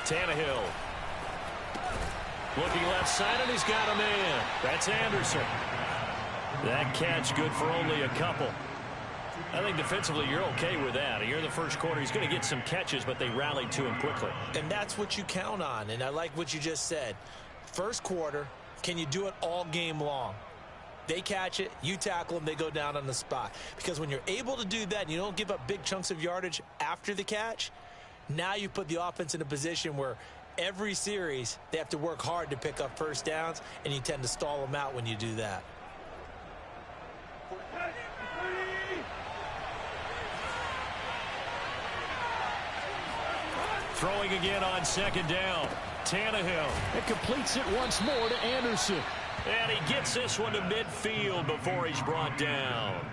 Tannehill. Looking left side, and he's got a man. That's Anderson. That catch good for only a couple. I think defensively you're okay with that. You're in the first quarter. He's going to get some catches, but they rallied to him quickly. And that's what you count on, and I like what you just said. First quarter, can you do it all game long? They catch it, you tackle them, they go down on the spot. Because when you're able to do that and you don't give up big chunks of yardage after the catch, now you put the offense in a position where every series they have to work hard to pick up first downs, and you tend to stall them out when you do that. Throwing again on second down. Tannehill. It completes it once more to Anderson. And he gets this one to midfield before he's brought down.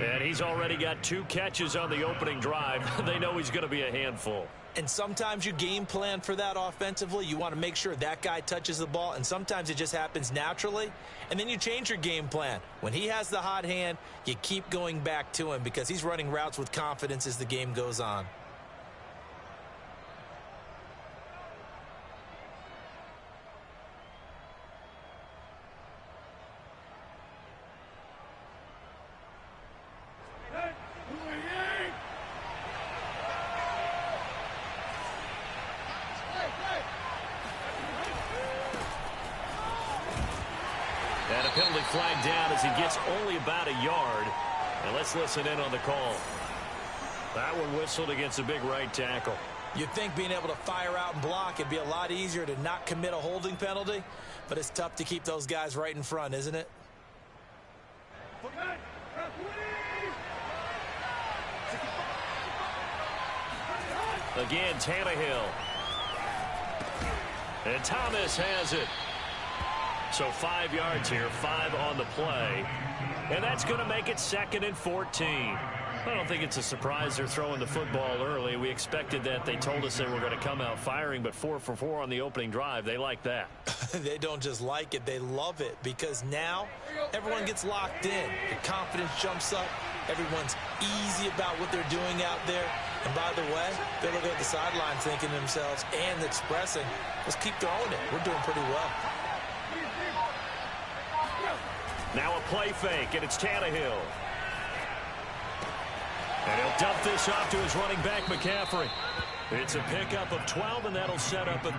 And he's already got 2 catches on the opening drive. They know he's going to be a handful. And sometimes you game plan for that offensively. You want to make sure that guy touches the ball, and sometimes it just happens naturally. And then you change your game plan. When he has the hot hand, you keep going back to him because he's running routes with confidence as the game goes on. And a penalty flag down as he gets only about a yard. And let's listen in on the call. That one whistled against a big right tackle. You'd think being able to fire out and block, it'd be a lot easier to not commit a holding penalty, but it's tough to keep those guys right in front, isn't it? Again, Tannehill. And Thomas has it. So 5 yards here, 5 on the play. And that's going to make it 2nd and 14. I don't think it's a surprise they're throwing the football early. We expected that. They told us they were going to come out firing, but 4 for 4 on the opening drive. They like that. They don't just like it, they love it, because now everyone gets locked in. The confidence jumps up. Everyone's easy about what they're doing out there. And by the way, they're looking at the sidelines thinking to themselves and expressing, let's keep throwing it. We're doing pretty well. Now a play fake, and it's Tannehill. And he'll dump this off to his running back, McCaffrey. It's a pickup of 12, and that'll set up a...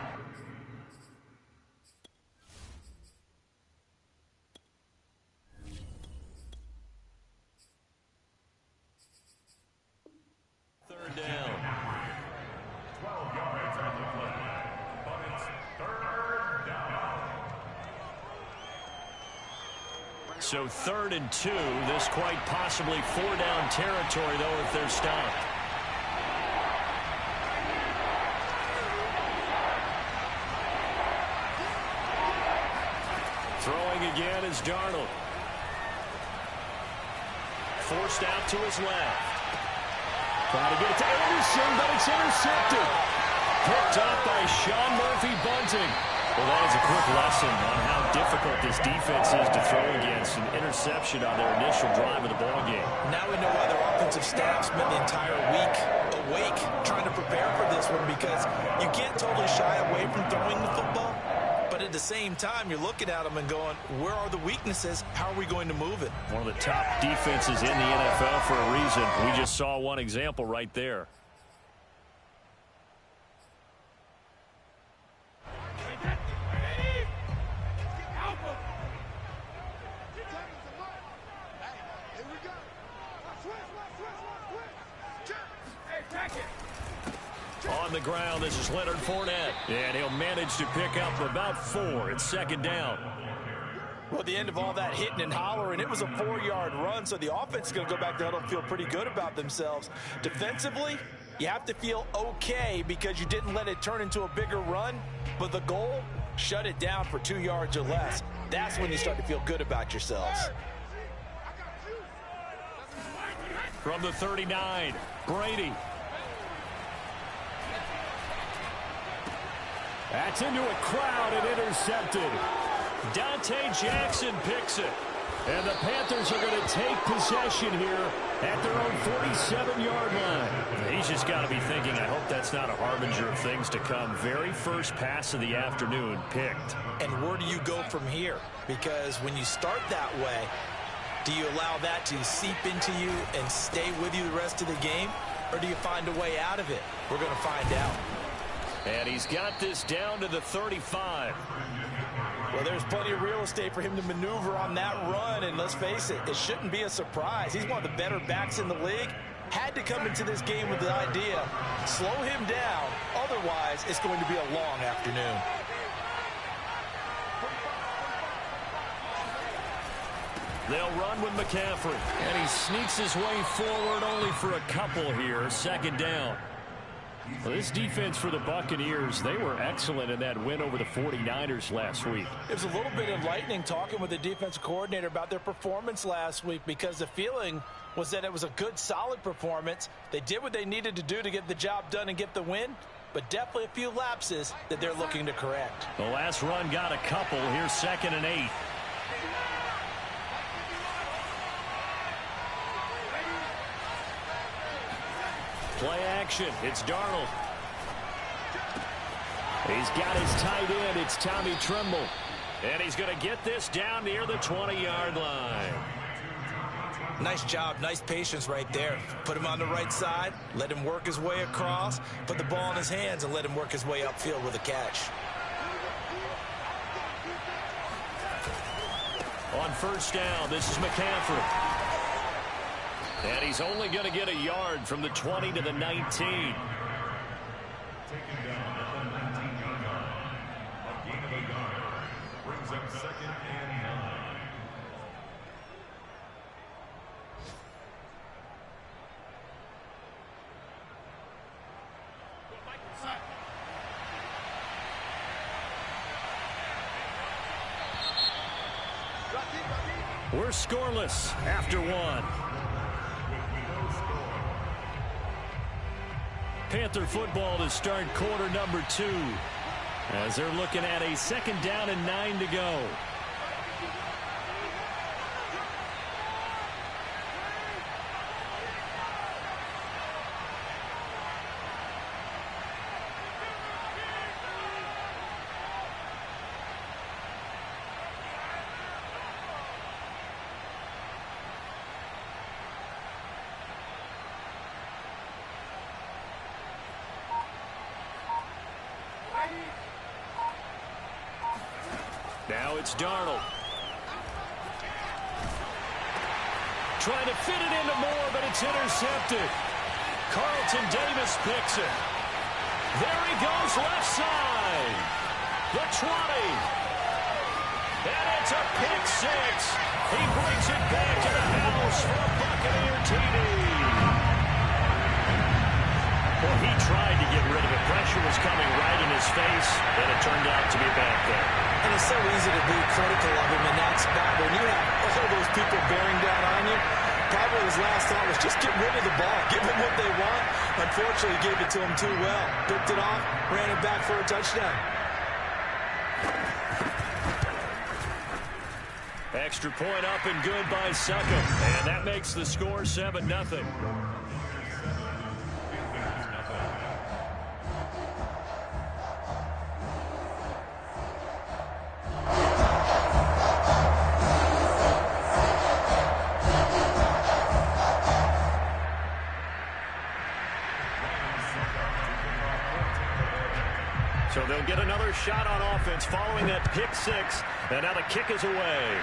third down. 12 yards on the play, but it's 3rd down. So 3rd and 2. This quite possibly 4-down territory, though, if they're stopped. Throwing again is Darnold. Forced out to his left. Trying to get it to Anderson, but it's intercepted. Picked up by Sean Murphy-Bunting. Well, that is a quick lesson on how difficult this defense is to throw against. An interception on their initial drive of the ballgame. Now we know why their offensive staff spent the entire week awake trying to prepare for this one, because you can't totally shy away from throwing the football. But at the same time, you're looking at them and going, where are the weaknesses? How are we going to move it? One of the top defenses in the NFL for a reason. We just saw one example right there. On the ground, this is Leonard Fournette. And he'll manage to pick up about 4. It's 2nd down. Well, at the end of all that hitting and hollering, it was a 4-yard run, so the offense is going to go back there and feel pretty good about themselves. Defensively, you have to feel okay because you didn't let it turn into a bigger run, but the goal, shut it down for 2 yards or less. That's when you start to feel good about yourselves. From the 39, Brady. That's into a crowd and intercepted. Dante Jackson picks it. And the Panthers are going to take possession here at their own 47-yard line. He's just got to be thinking, I hope that's not a harbinger of things to come. Very first pass of the afternoon picked. And where do you go from here? Because when you start that way, do you allow that to seep into you and stay with you the rest of the game? Or do you find a way out of it? We're going to find out. And he's got this down to the 35. Well, there's plenty of real estate for him to maneuver on that run, and let's face it, it shouldn't be a surprise. He's one of the better backs in the league. Had to come into this game with the idea, slow him down, otherwise it's going to be a long afternoon. They'll run with McCaffrey, and he sneaks his way forward only for a couple here, second down. Well, this defense for the Buccaneers, they were excellent in that win over the 49ers last week. It was a little bit enlightening talking with the defensive coordinator about their performance last week, because the feeling was that it was a good, solid performance. They did what they needed to do to get the job done and get the win, but definitely a few lapses that they're looking to correct. The last run got a couple. Here's 2nd and 8. Play action. It's Darnold. He's got his tight end. It's Tommy Tremble. And he's going to get this down near the 20-yard line. Nice job. Nice patience right there. Put him on the right side. Let him work his way across. Put the ball in his hands and let him work his way upfield with a catch. On first down, this is McCaffrey. And he's only going to get a yard from the 20 to the 19. Taken down at the 19-yard line. A gain of a yard brings up 2nd and 9. We're scoreless after one. Panther football to start quarter number 2 as they're looking at a 2nd down and 9 to go. Now it's Darnold. Trying to fit it into Moore, but it's intercepted. Carlton Davis picks it. There he goes, left side. The 20. And it's a pick 6. He brings it back to the house for a Buccaneer TD. Well, he tried to get rid of it. Pressure was coming right in his face, and it turned out to be back there. And it's so easy to be critical of him in that spot. When you have all those people bearing down on you, probably his last thought was just get rid of the ball. Give them what they want. Unfortunately, he gave it to them too well. Picked it off, ran it back for a touchdown. Extra point up and good by Succop. And that makes the score 7-0. So they'll get another shot on offense following that pick 6. And now the kick is away.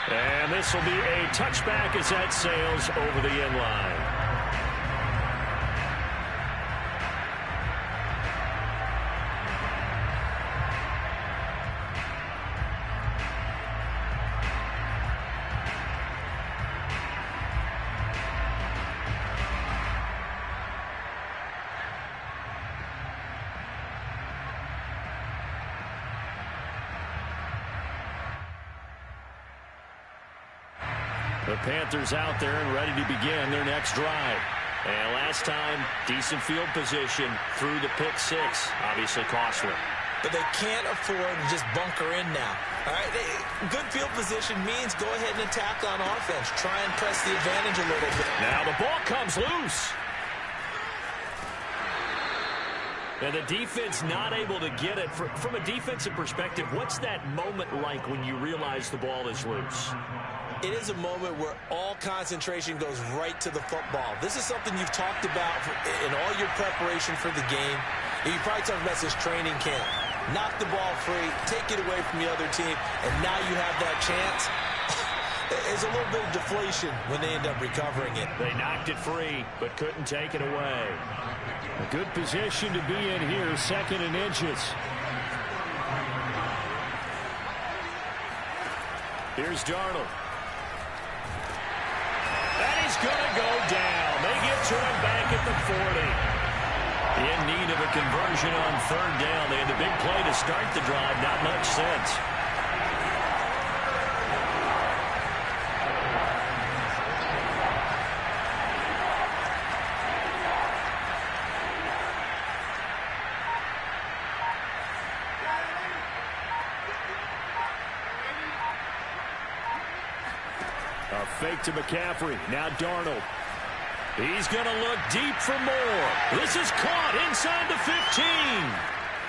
And this will be a touchback as that sails over the end line. The Panthers out there and ready to begin their next drive. And last time, decent field position through the pick 6. Obviously costly. But they can't afford to just bunker in now. All right, good field position means go ahead and attack on offense. Try and press the advantage a little bit. Now the ball comes loose. And the defense not able to get it. From a defensive perspective, what's that moment like when you realize the ball is loose? It is a moment where all concentration goes right to the football. This is something you've talked about in all your preparation for the game. You probably talked about this training camp. Knock the ball free, take it away from the other team, and now you have that chance. There's a little bit of deflation when they end up recovering it. They knocked it free, but couldn't take it away. A good position to be in here, 2nd and inches. Here's Darnold. And he's going to go down. They get to him back at the 40. In need of a conversion on 3rd down. They had the big play to start the drive. Not much sense. A fake to McCaffrey. Now Darnold. He's going to look deep for more. This is caught inside the 15.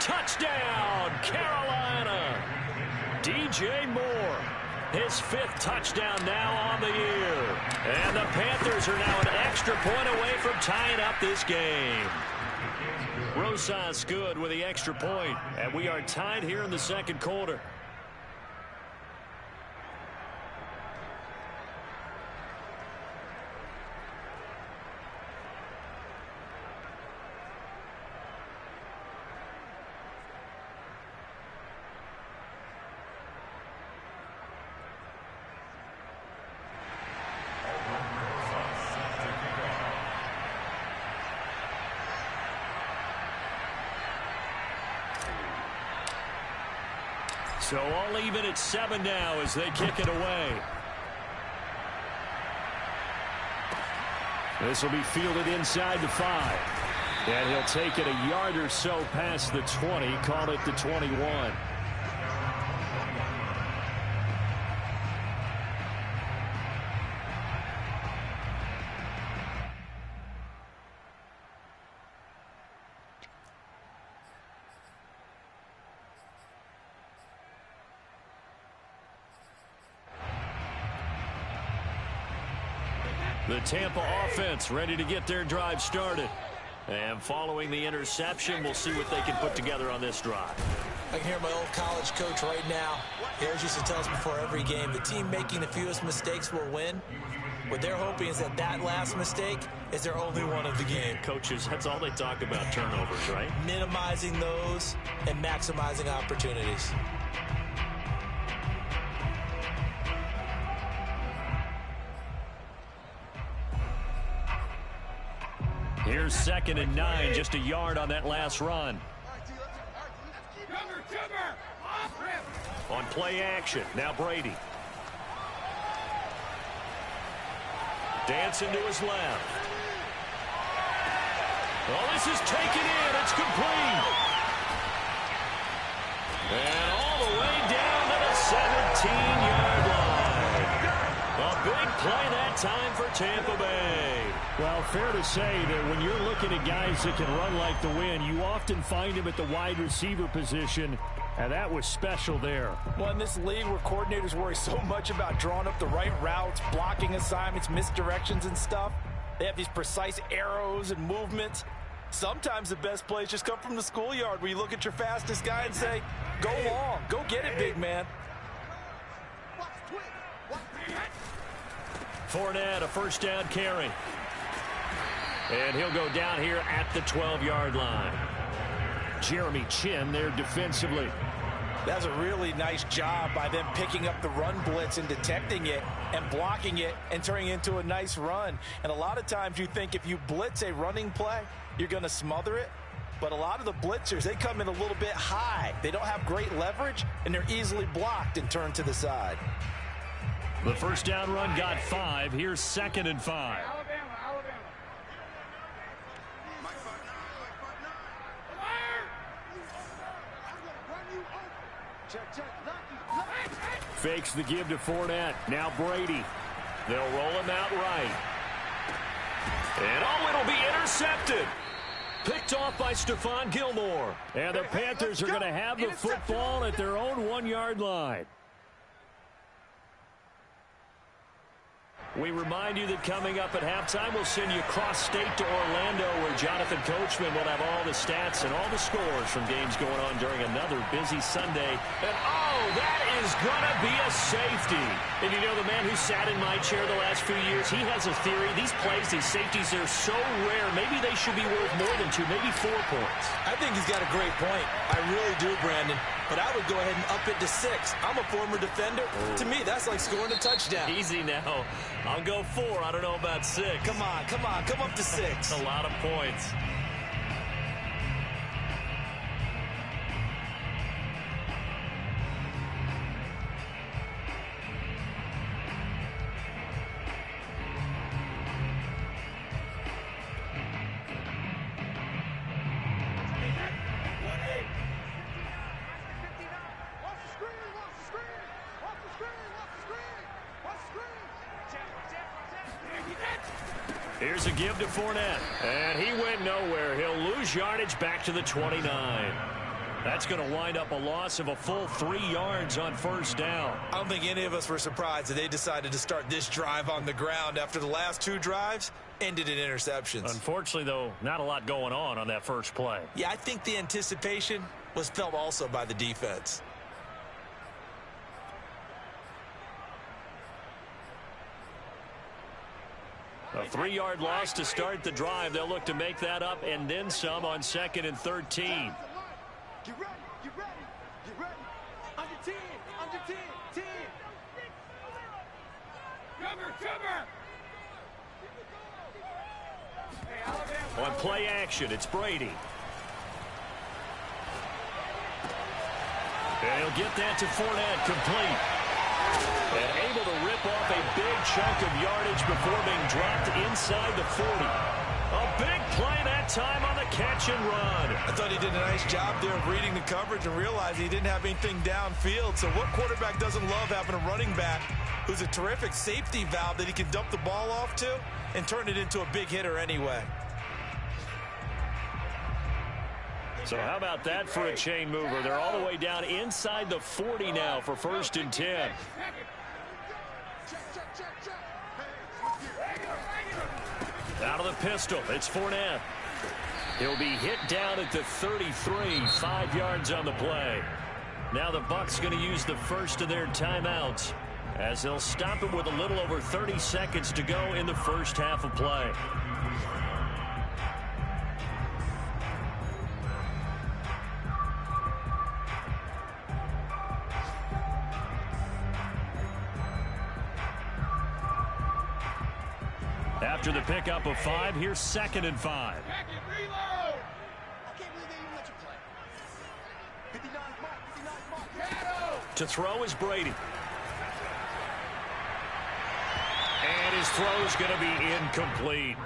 Touchdown, Carolina. DJ Moore, his 5th touchdown now on the year. And the Panthers are now an extra point away from tying up this game. Rosas good with the extra point, and we are tied here in the 2nd quarter. So all even at 7 now as they kick it away. This will be fielded inside the 5. And he'll take it a yard or so past the 20, call it the 21. The Tampa offense ready to get their drive started. And following the interception, we'll see what they can put together on this drive. I can hear my old college coach right now. He always used to tell us before every game, the team making the fewest mistakes will win. What they're hoping is that that last mistake is their only one of the game. Coaches, that's all they talk about, turnovers, right? Minimizing those and maximizing opportunities. Here's 2nd and 9, just a yard on that last run. On play action, now Brady. Dancing to his left. Well, this is taken in. It's complete. And all the way down to the 17-yard line. A big play that time for Tampa Bay. Well, fair to say that when you're looking at guys that can run like the wind, you often find them at the wide receiver position, and that was special there. Well, in this league where coordinators worry so much about drawing up the right routes, blocking assignments, misdirections and stuff, they have these precise arrows and movements. Sometimes the best plays just come from the schoolyard where you look at your fastest guy and say, go long, go get it, big man. Fournette, a 1st down carry. And he'll go down here at the 12-yard line. Jeremy Chin there defensively. That's a really nice job by them picking up the run blitz and detecting it and blocking it and turning it into a nice run. And a lot of times you think if you blitz a running play, you're going to smother it. But a lot of the blitzers, they come in a little bit high. They don't have great leverage, and they're easily blocked and turned to the side. The 1st down run got 5. Here's 2nd and 5. Check. Fakes the give to Fournette. Now Brady. They'll roll him out right. And oh, it'll be intercepted. Picked off by Stephon Gilmore. And the Panthers are going to have the football at their own 1-yard line. We remind you that coming up at halftime, we'll send you cross-state to Orlando, where Jonathan Coachman will have all the stats and all the scores from games going on during another busy Sunday. And, oh, that is going to be a safety. And you know, the man who sat in my chair the last few years, he has a theory. These plays, these safeties, they're so rare. Maybe they should be worth more than 2, maybe 4 points. I think he's got a great point. I really do, Brandon. But I would go ahead and up it to 6. I'm a former defender. Oh. To me, that's like scoring a touchdown. Easy now. I'll go 4. I don't know about 6. Come on. Come up to 6. A lot of points. Here's a give to Fournette. And he went nowhere. He'll lose yardage back to the 29. That's going to wind up a loss of a full 3 yards on first down. I don't think any of us were surprised that they decided to start this drive on the ground after the last 2 drives ended in interceptions. Unfortunately, though, not a lot going on that first play. Yeah, I think the anticipation was felt also by the defense. A 3-yard loss to start the drive. They'll look to make that up and then some on 2nd and 13. Get ready, get ready. Under 10, 10. Cover. On play action, it's Brady. And he'll get that to Fournette, complete. And able to rip off a big chunk of yardage before being dropped inside the 40. A big play that time on the catch and run. I thought he did a nice job there of reading the coverage and realizing he didn't have anything downfield. So what quarterback doesn't love having a running back who's a terrific safety valve that he can dump the ball off to and turn it into a big hitter anyway? So how about that for a chain mover? They're all the way down inside the 40 now for 1st and 10. Out of the pistol, it's Fournette. He'll be hit down at the 33, 5 yards on the play. Now the Bucs going to use the first of their timeouts as they'll stop it with a little over 30 seconds to go in the first half of play. After the pickup of 5, here's 2nd and 5. To throw is Brady. And his throw is going to be incomplete.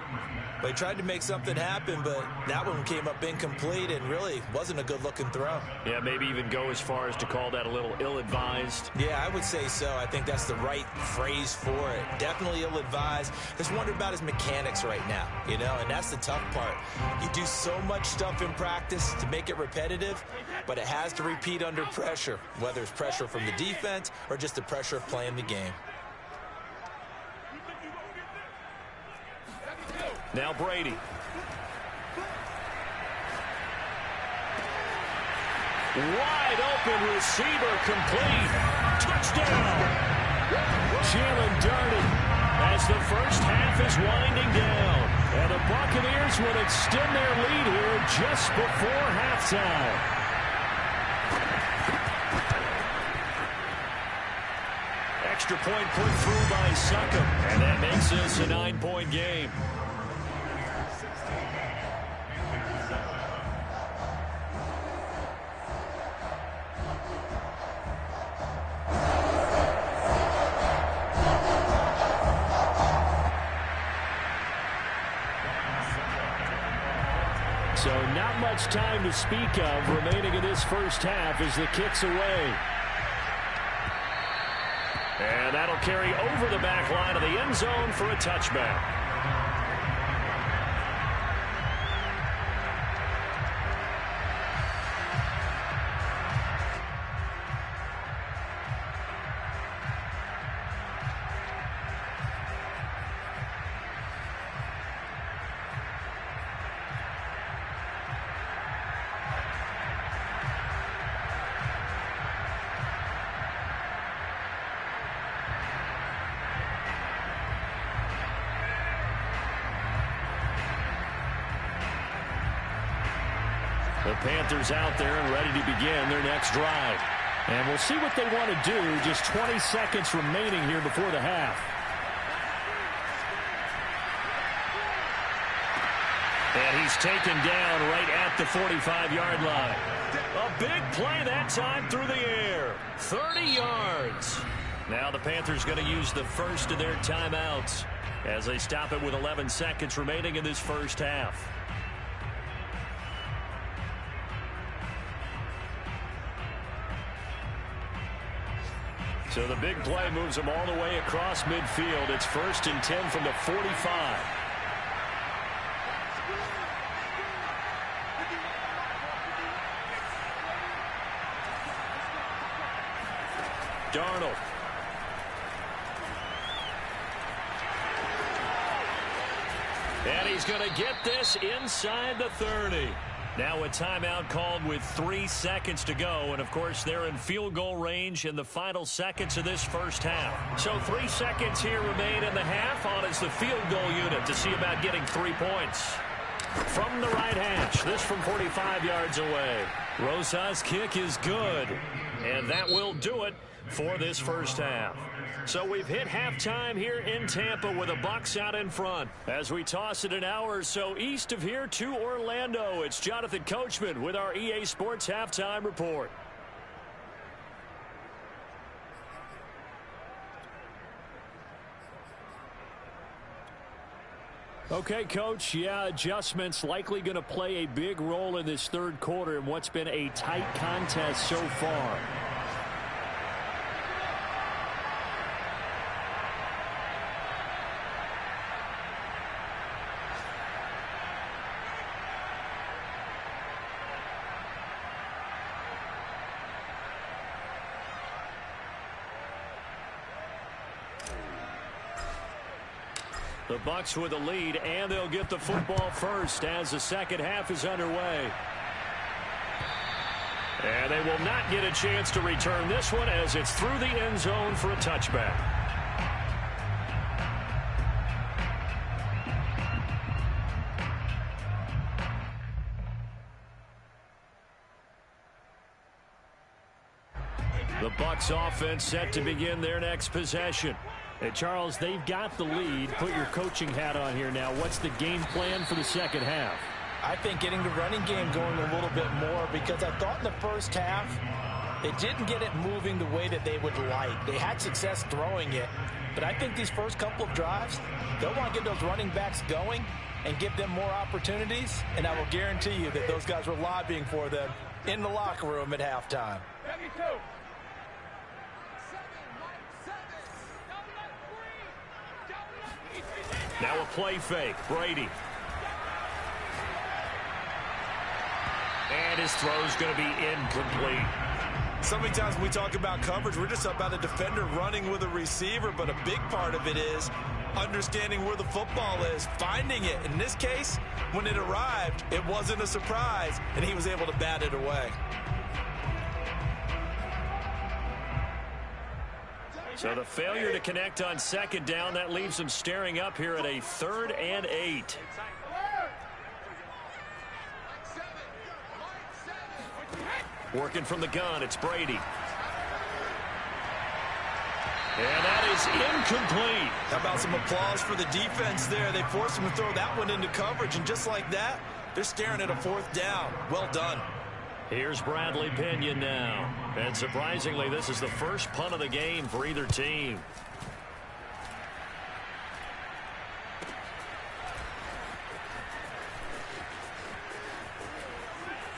They tried to make something happen, but that one came up incomplete and really wasn't a good-looking throw. Yeah, maybe even go as far as to call that a little ill-advised. Yeah, I would say so. I think that's the right phrase for it. Definitely ill-advised. Just wonder about his mechanics right now, you know, and that's the tough part. You do so much stuff in practice to make it repetitive, but it has to repeat under pressure, whether it's pressure from the defense or just the pressure of playing the game. Now Brady. Wide open receiver, complete. Touchdown. Jalen Darden as the first half is winding down. And the Buccaneers will extend their lead here just before halftime. Extra point put through by Succop. And that makes this a 9-point game. So not much time to speak of remaining in this first half as the kick's away. And that'll carry over the back line of the end zone for a touchback. The Panthers out there and ready to begin their next drive. And we'll see what they want to do. Just 20 seconds remaining here before the half. And he's taken down right at the 45-yard line. A big play that time through the air. 30 yards. Now the Panthers going to use the first of their timeouts as they stop it with 11 seconds remaining in this first half. So the big play moves them all the way across midfield. It's 1st and 10 from the 45. Darnold. And he's going to get this inside the 30. Now a timeout called with 3 seconds to go. And, of course, they're in field goal range in the final seconds of this first half. So 3 seconds here remain in the half on as the field goal unit to see about getting 3 points. From the right hash, this from 45 yards away. Rosa's kick is good. And that will do it for this first half. So we've hit halftime here in Tampa with the Bucs out in front. As we toss it an hour or so east of here to Orlando, it's Jonathan Coachman with our EA Sports Halftime Report. Okay, Coach, yeah, adjustments likely going to play a big role in this third quarter in what's been a tight contest so far. The Bucs with a lead, and they'll get the football first as the second half is underway. And they will not get a chance to return this one as it's through the end zone for a touchback. The Bucs offense set to begin their next possession. And Charles, they've got the lead. Put your coaching hat on here now. What's the game plan for the second half? I think getting the running game going a little bit more, because I thought in the first half they didn't get it moving the way that they would like. They had success throwing it, but I think these first couple of drives, they'll want to get those running backs going and give them more opportunities, and I will guarantee you that those guys were lobbying for them in the locker room at halftime. Now a play fake. Brady. And his throw's going to be incomplete. So many times when we talk about coverage, we're just about a defender running with a receiver, but a big part of it is understanding where the football is, finding it. In this case, when it arrived, it wasn't a surprise, and he was able to bat it away. So the failure to connect on second down, that leaves them staring up here at a 3rd and 8. Working from the gun, it's Brady. And that is incomplete. How about some applause for the defense there? They forced him to throw that one into coverage, and just like that, they're staring at a 4th down. Well done. Here's Bradley Pinion now. And surprisingly, this is the first punt of the game for either team.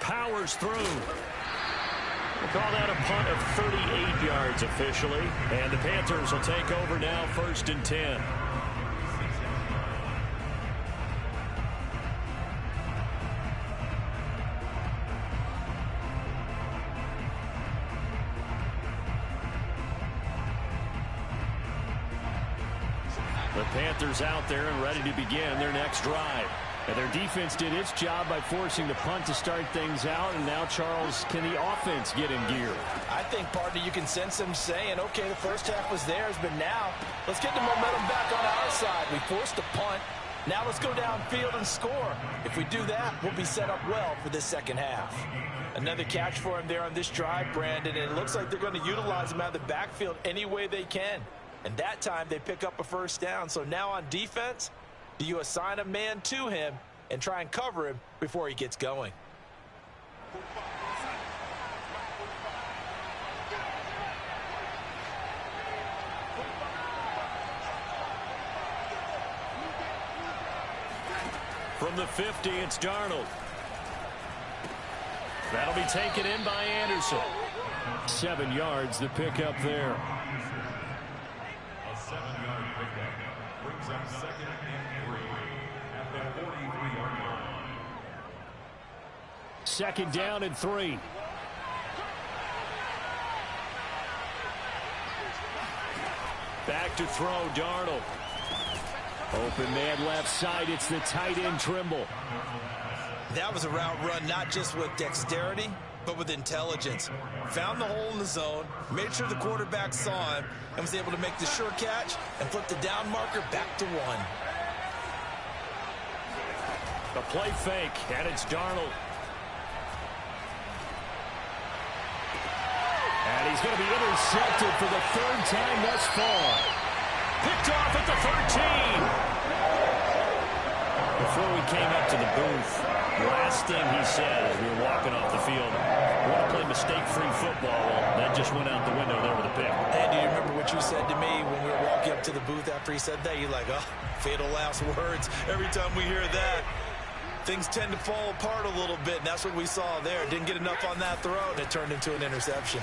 Powers through. We'll call that a punt of 38 yards officially. And the Panthers will take over now, 1st and 10. The Panthers out there and ready to begin their next drive. And their defense did its job by forcing the punt to start things out. And now, Charles, can the offense get in gear? I think, partner, you can sense them saying, okay, the first half was theirs, but now let's get the momentum back on our side. We forced a punt. Now let's go downfield and score. If we do that, we'll be set up well for this second half. Another catch for him there on this drive, Brandon, and it looks like they're going to utilize him out of the backfield any way they can. And that time they pick up a first down. So now on defense, do you assign a man to him and try and cover him before he gets going? From the 50, it's Darnold. That'll be taken in by Anderson. 7 yards, the pickup there. A 7-yard pickup brings up 2nd and 3 at the 43-yard line. 2nd down and 3. Back to throw, Darnold. Open man left side. It's the tight end, Trimble. That was a route run not just with dexterity, but with intelligence. Found the hole in the zone, made sure the quarterback saw him, and was able to make the sure catch and flip the down marker back to 1. A play fake, and it's Darnold. And he's going to be intercepted for the 3rd time thus far. Picked off at the 13. Before we came up to the booth, last thing he said as we were walking off the field, I want to play mistake-free football. Well, that just went out the window there with a pick. And do you remember what you said to me when we were walking up to the booth after he said that? You're like, oh, fatal last words. Every time we hear that, things tend to fall apart a little bit, and that's what we saw there. Didn't get enough on that throw, and it turned into an interception.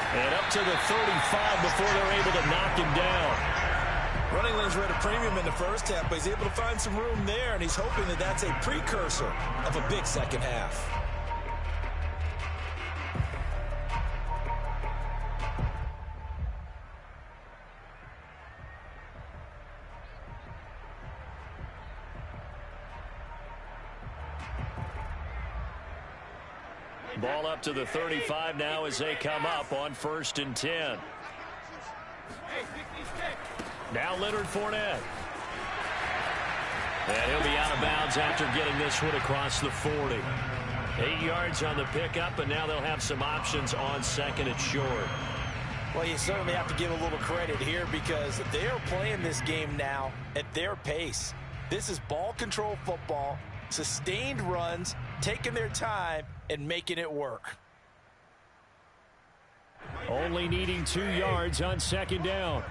And up to the 35 before they're able to knock him down. Running lanes were at a premium in the first half, but he's able to find some room there, and he's hoping that that's a precursor of a big second half. Ball up to the 35 now as they come up on 1st and 10. Now Leonard Fournette. And he'll be out of bounds after getting this one across the 40. 8 yards on the pickup, and now they'll have some options on 2nd and short. Well, you certainly have to give a little credit here because they are playing this game now at their pace. This is ball control football, sustained runs, taking their time, and making it work. Only needing 2 yards on 2nd down.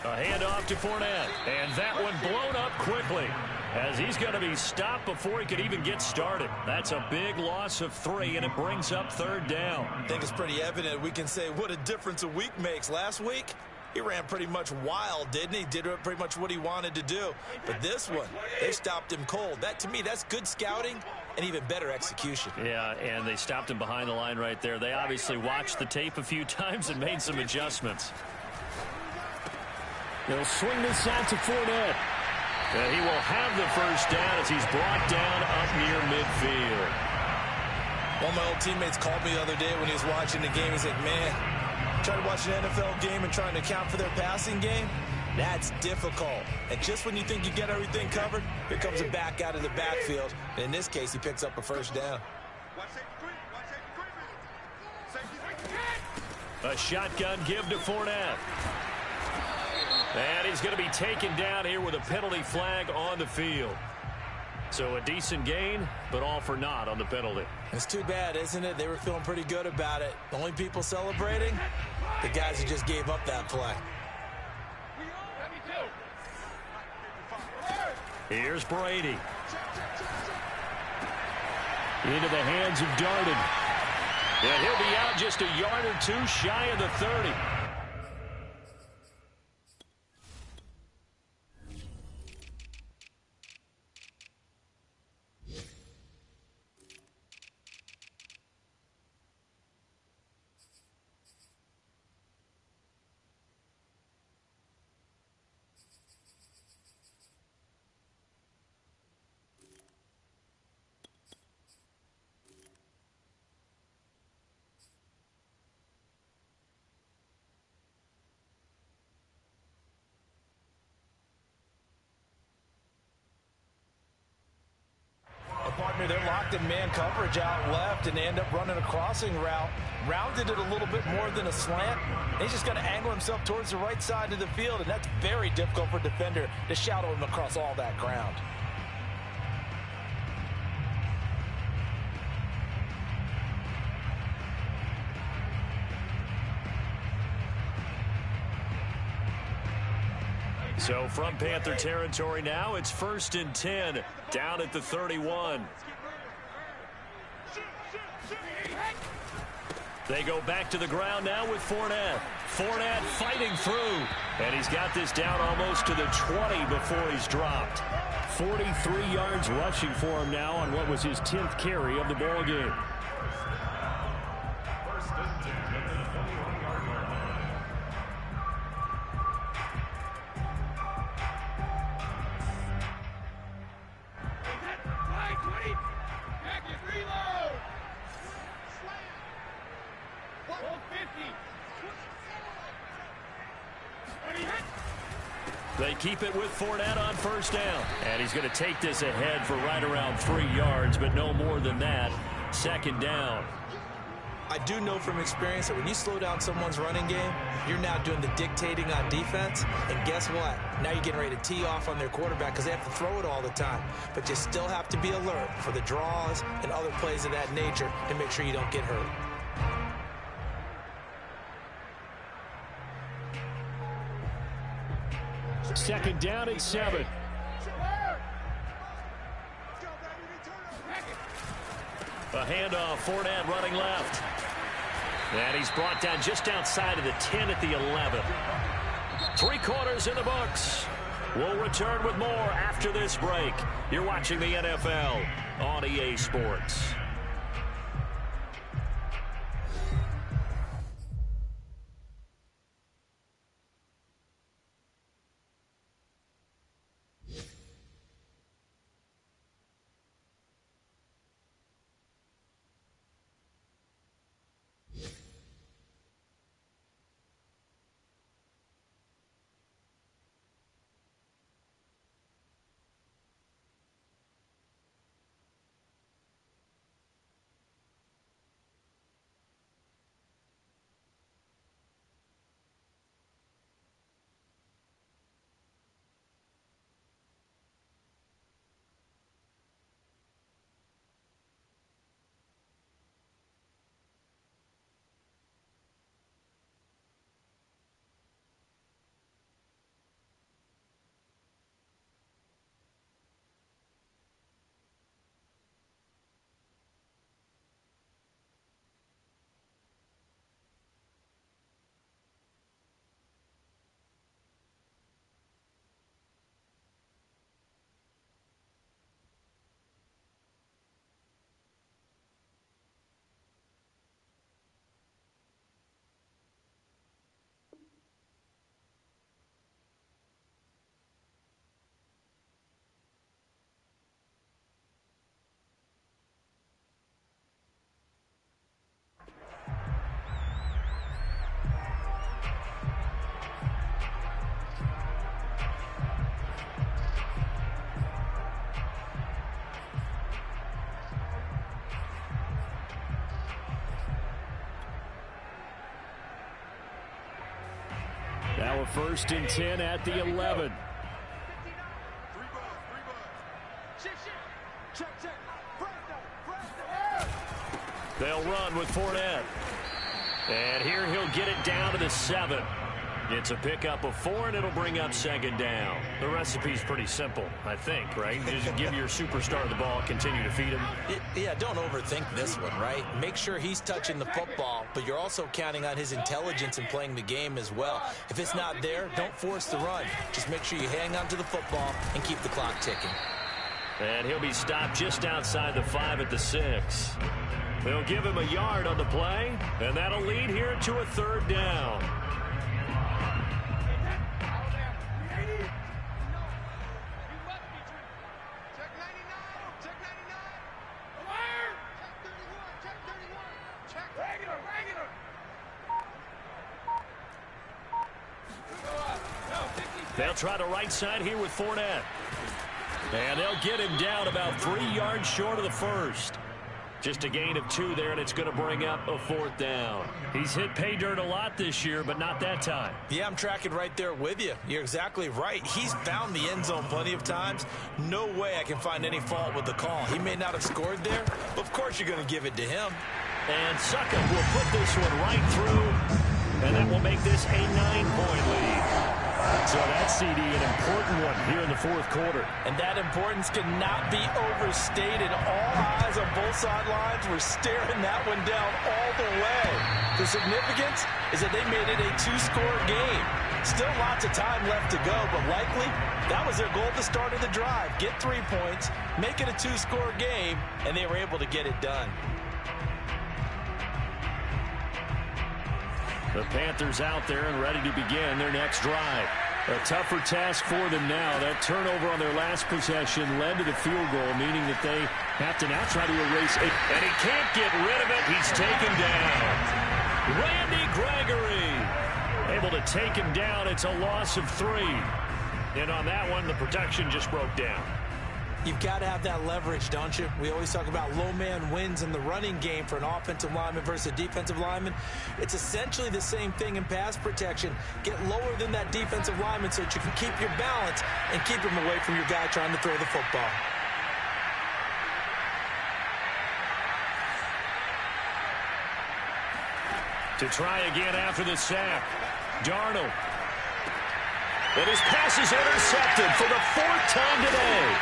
A handoff to Fournette, and that one blown up quickly as he's going to be stopped before he could even get started. That's a big loss of 3, and it brings up 3rd down. I think it's pretty evident. We can say what a difference a week makes. Last week, he ran pretty much wild, didn't he? Did pretty much what he wanted to do. But this one, they stopped him cold. That, to me, that's good scouting and even better execution. Yeah, and they stopped him behind the line right there. They obviously watched the tape a few times and made some adjustments. They'll swing this out to Fournette. And he will have the 1st down as he's brought down up near midfield. One of my old teammates called me the other day when he was watching the game. He's like, man, trying to watch an NFL game and trying to account for their passing game, that's difficult. And just when you think you get everything covered, here comes a back out of the backfield. And in this case, he picks up a 1st down. A shotgun give to Fournette. And he's going to be taken down here with a penalty flag on the field. So a decent gain, but all for naught on the penalty. It's too bad, isn't it? They were feeling pretty good about it. The only people celebrating, the guys who just gave up that play. Here's Brady. Into the hands of Darden. And he'll be out just a yard or two shy of the 30. Partner, they're locked in man coverage out left, and they end up running a crossing route. Rounded it a little bit more than a slant. He's just going to angle himself towards the right side of the field, and that's very difficult for a defender to shadow him across all that ground. So from Panther territory now, it's 1st and 10, down at the 31. They go back to the ground now with Fournette. Fournette fighting through, and he's got this down almost to the 20 before he's dropped. 43 yards rushing for him now on what was his 10th carry of the ball game. They keep it with Fournette on 1st down. And he's going to take this ahead for right around 3 yards, but no more than that. 2nd down. I do know from experience that when you slow down someone's running game, you're now doing the dictating on defense. And guess what? Now you're getting ready to tee off on their quarterback because they have to throw it all the time. But you still have to be alert for the draws and other plays of that nature to make sure you don't get hurt. Second down and 7. A handoff, Fournette running left. And he's brought down just outside of the 10 at the 11. 3 quarters in the books. We'll return with more after this break. You're watching the NFL on EA Sports. Now a 1st and 10 at the 11. They'll run with Fournette. And here he'll get it down to the 7. It's a pickup of 4, and it'll bring up second down. The recipe's pretty simple, I think, right? Just give your superstar the ball, continue to feed him. Yeah, don't overthink this one, right? Make sure he's touching the football, but you're also counting on his intelligence in playing the game as well. If it's not there, don't force the run. Just make sure you hang on to the football and keep the clock ticking. And he'll be stopped just outside the 5 at the 6. They'll give him a yard on the play, and that'll lead here to a third down. They'll try to right side here with Fournette. And they'll get him down about 3 yards short of the first. Just a gain of 2 there, and it's going to bring up a 4th down. He's hit pay dirt a lot this year, but not that time. Yeah, I'm tracking right there with you. You're exactly right. He's found the end zone plenty of times. No way I can find any fault with the call. He may not have scored there, but of course you're going to give it to him. And Suckup will put this one right through, and that will make this a 9-point lead. So that CD, an important one here in the 4th quarter. And that importance cannot be overstated. All eyes on both sidelines were staring that one down all the way. The significance is that they made it a 2-score game. Still lots of time left to go, but likely that was their goal at the start of the drive. Get 3 points, make it a 2-score game, and they were able to get it done. The Panthers out there and ready to begin their next drive. A tougher task for them now. That turnover on their last possession led to the field goal, meaning that they have to now try to erase it. And he can't get rid of it. He's taken down. Randy Gregory able to take him down. It's a loss of 3. And on that one, the protection just broke down. You've got to have that leverage, don't you? We always talk about low man wins in the running game for an offensive lineman versus a defensive lineman. It's essentially the same thing in pass protection. Get lower than that defensive lineman so that you can keep your balance and keep him away from your guy trying to throw the football. To try again after the sack, Darnold. And his pass is intercepted for the 4th time today.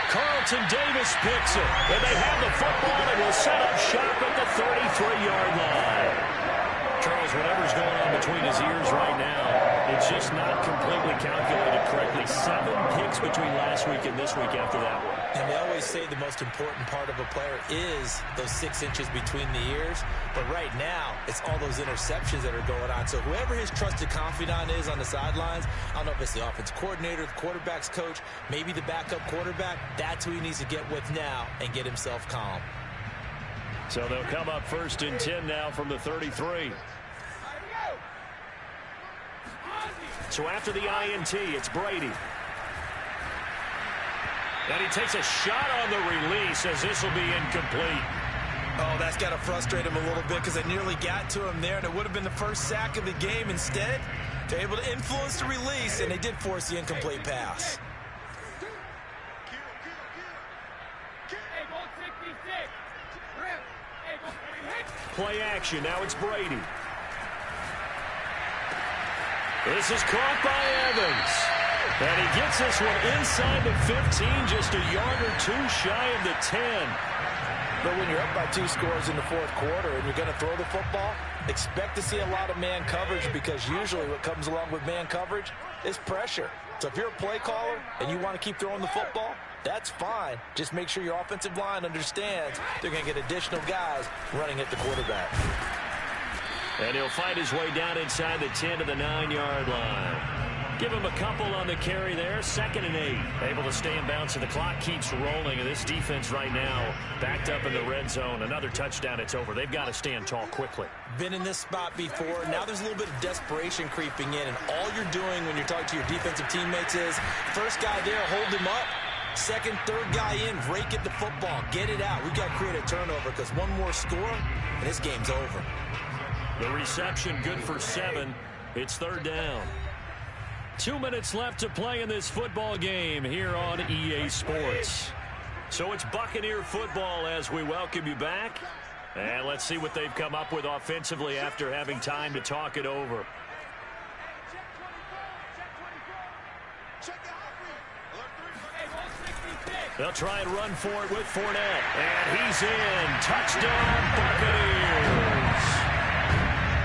Carlton Davis picks it, and they have the football and will set up shop at the 33-yard line. Charles, whatever's going on between his ears right now, it's just not completely calculated correctly. 7 picks between last week and this week after that one. And they always say the most important part of a player is those 6 inches between the ears. But right now, it's all those interceptions that are going on. So whoever his trusted confidant is on the sidelines, I don't know if it's the offense coordinator, the quarterback's coach, maybe the backup quarterback, that's who he needs to get with now and get himself calm. So they'll come up 1st and 10 now from the 33. So after the INT, it's Brady. And he takes a shot on the release as this will be incomplete. Oh, that's got to frustrate him a little bit because they nearly got to him there, and it would have been the first sack of the game. Instead, they're able to influence the release, and they did force the incomplete pass. Play action. Now it's Brady. This is caught by Evans. And he gets this one inside the 15, just a yard or 2 shy of the 10. But when you're up by 2 scores in the 4th quarter and you're going to throw the football, expect to see a lot of man coverage because usually what comes along with man coverage is pressure. So if you're a play caller and you want to keep throwing the football, that's fine. Just make sure your offensive line understands they're going to get additional guys running at the quarterback. And he'll fight his way down inside the 10 to the 9-yard line. Give him a couple on the carry there. 2nd and 8. Able to stay in bounds, and the clock keeps rolling. And this defense right now backed up in the red zone. Another touchdown, it's over. They've got to stand tall quickly. Been in this spot before. Now there's a little bit of desperation creeping in. And all you're doing when you're talking to your defensive teammates is, first guy there, hold him up. 2nd, 3rd guy in, rake at the football. Get it out. We've got to create a turnover because one more score, and this game's over. The reception good for 7. It's 3rd down. 2 minutes left to play in this football game here on EA Sports. So it's Buccaneer football as we welcome you back. And let's see what they've come up with offensively after having time to talk it over. They'll try and run for it with Fournette. And he's in. Touchdown, Buccaneers.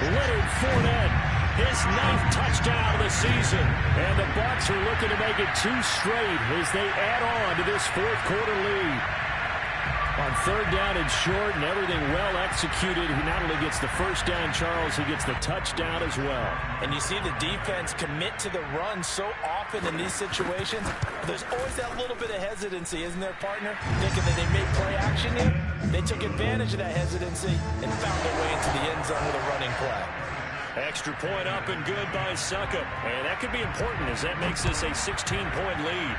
Leonard Fournette, his 9th touchdown of the season. And the Bucs are looking to make it 2 straight as they add on to this 4th quarter lead. On 3rd down and short and everything well executed, he not only gets the first down, Charles, he gets the touchdown as well. And you see the defense commit to the run so often in these situations. There's always that little bit of hesitancy, isn't there, partner? Thinking that they may play action here. They took advantage of that hesitancy and found their way into the end zone with a running play. Extra point up and good by Succop. And that could be important as that makes this a 16-point lead.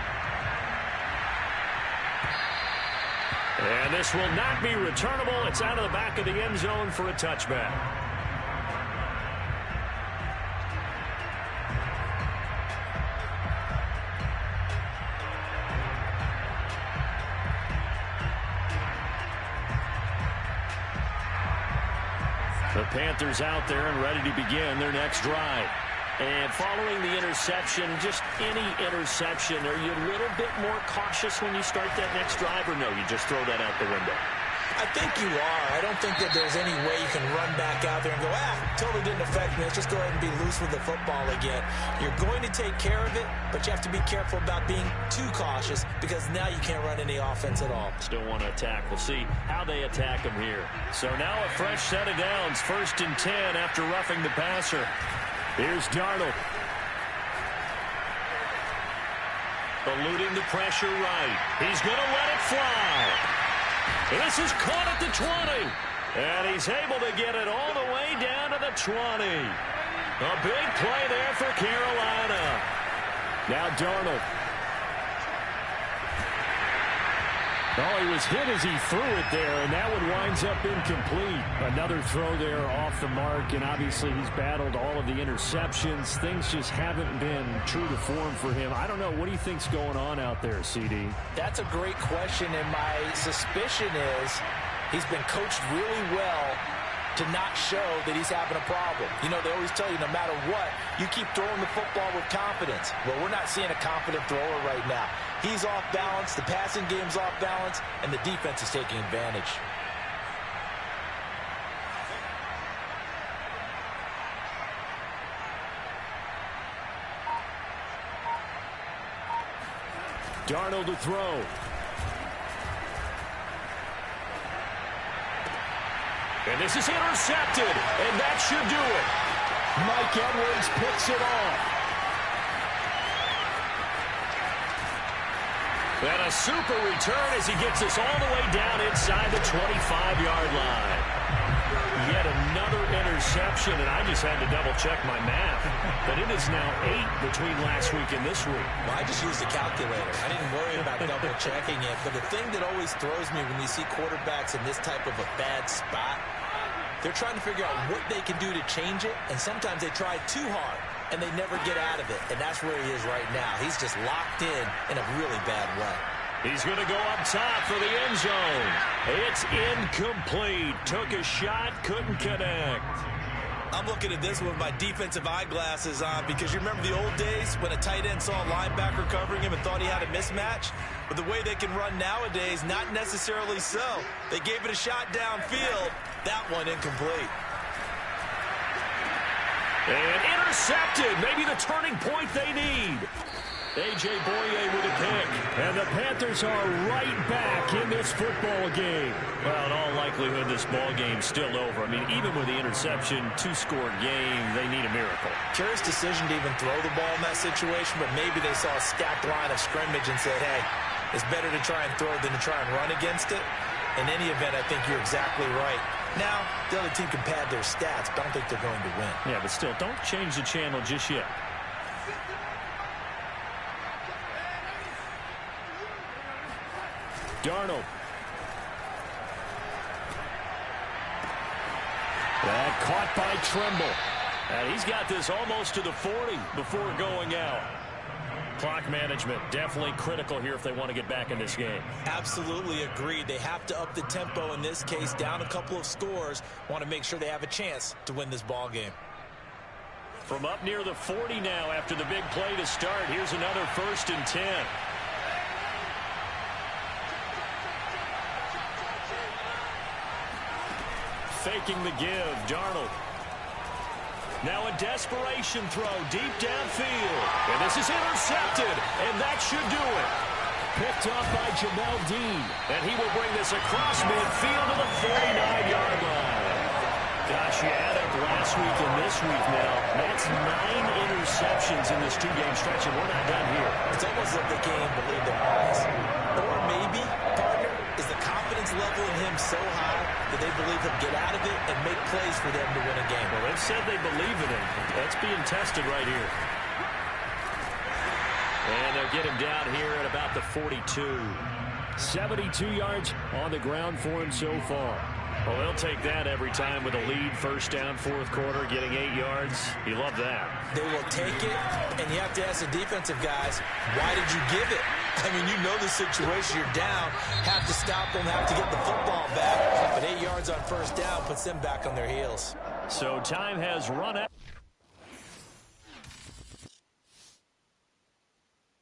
And this will not be returnable. It's out of the back of the end zone for a touchback. The Panthers out there and ready to begin their next drive. And following the interception, just any interception, are you a little bit more cautious when you start that next drive, or no, you just throw that out the window? I think you are. I don't think that there's any way you can run back out there and go, totally didn't affect me. Let's just go ahead and be loose with the football again. You're going to take care of it, but you have to be careful about being too cautious because now you can't run any offense at all. Still want to attack. We'll see how they attack them here. So now a fresh set of downs, 1st and 10 after roughing the passer. Here's Darnold. Eluding the pressure right. He's going to let it fly. This is caught at the 20. And he's able to get it all the way down to the 20. A big play there for Carolina. Now Darnold. Oh, he was hit as he threw it there, and that one winds up incomplete. Another throw there off the mark, and obviously he's battled all of the interceptions. Things just haven't been true to form for him. I don't know. What do you think's going on out there, CD? That's a great question, and my suspicion is he's been coached really well to not show that he's having a problem. You know, they always tell you no matter what, you keep throwing the football with confidence. Well, we're not seeing a confident thrower right now. He's off balance, the passing game's off balance, and the defense is taking advantage. Darnold to throw. And this is intercepted, and that should do it. Mike Edwards picks it off. And a super return as he gets us all the way down inside the 25-yard line. Yet another interception, and I just had to double-check my math. But it is now 8 between last week and this week. Well, I just used a calculator. I didn't worry about double-checking it. But the thing that always throws me when you see quarterbacks in this type of a bad spot, they're trying to figure out what they can do to change it, and sometimes they try too hard, and they never get out of it. And that's where he is right now. He's just locked in a really bad way. He's going to go up top for the end zone. It's incomplete. Took a shot, couldn't connect. I'm looking at this with my defensive eyeglasses on because you remember the old days when a tight end saw a linebacker covering him and thought he had a mismatch? But the way they can run nowadays, not necessarily so. They gave it a shot downfield. That one incomplete. And intercepted. Maybe the turning point they need. A.J. Boye with a kick. And the Panthers are right back in this football game. Well, in all likelihood, this ball game's still over. I mean, even with the interception, 2-score game, they need a miracle. Curious decision to even throw the ball in that situation, but maybe they saw a stacked line of scrimmage and said, hey, it's better to try and throw than to try and run against it. In any event, I think you're exactly right. Now, the other team can pad their stats, but I don't think they're going to win. Yeah, but still, don't change the channel just yet. Darnold. That caught by Trimble. And he's got this almost to the 40 before going out. Clock management definitely critical here if they want to get back in this game. Absolutely agreed. They have to up the tempo in this case, down a couple of scores. Want to make sure they have a chance to win this ball game. From up near the 40 now after the big play to start. Here's another 1st and 10. Faking the give, Darnold. Now a desperation throw deep downfield. And this is intercepted, and that should do it. Picked up by Jamel Dean. And he will bring this across midfield to the 49-yard line. Gosh, you add up last week and this week now. That's 9 interceptions in this 2-game stretch, and we're not done here. It's almost like the game believed in Marcus. Or maybe, partner, is the confidence level in him so high that they believe he'll get out of it and make plays for them to win a game. Well, they've said they believe in him. That's being tested right here. And they'll get him down here at about the 42. 72 yards on the ground for him so far. Well, they'll take that every time with a lead. 1st down, 4th quarter, getting 8 yards. You love that. They will take it, and you have to ask the defensive guys, why did you give it? I mean, you know the situation. You're down, have to stop them, have to get the football back. But 8 yards on 1st down puts them back on their heels. So time has run out.